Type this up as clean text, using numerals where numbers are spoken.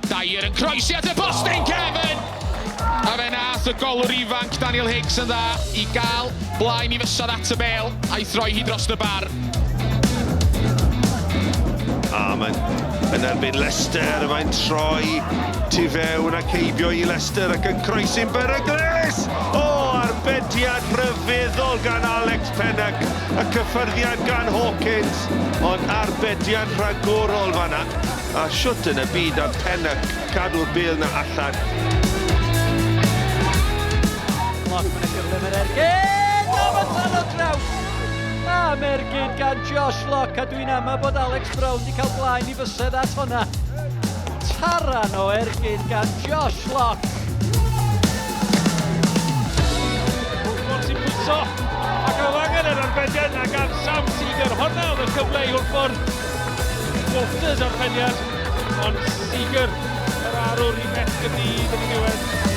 Dyer yn croesi at y postyn, Kevin! A fe nath y golwr ifanc Daniel Higgs yn dda i gael blaen I fysod at y bêl a'i throi hi dros y bar. Yn erbyn Rhestr, mae'n troi tu fewn ac heibio I Rhestr ac yn croesi'n beryglis! Arbediad rhyfeddol gan Alex Pennock, y cyffyrddiad gan Hawkins, ond arbediad rhagorol fanna. A siwt yn y byd a Pennock cadw'r bêl na allan. Lock mae'n gyflym yr ergyd, o mae'n tan o draws! A mergyd gan Josh Lock, a dwi'n ama bod Alex Brown wedi cael blaen I fysedd at hwnna. Taran o ergyd gan Josh Lock. Sy'n pwyso ac o angen yr arbediad na gan Sam Seager. Honna oedd y cyfle I wrthffordd Walters ar peniad, ond Seager yr arwr I met gyda yn y diwedd.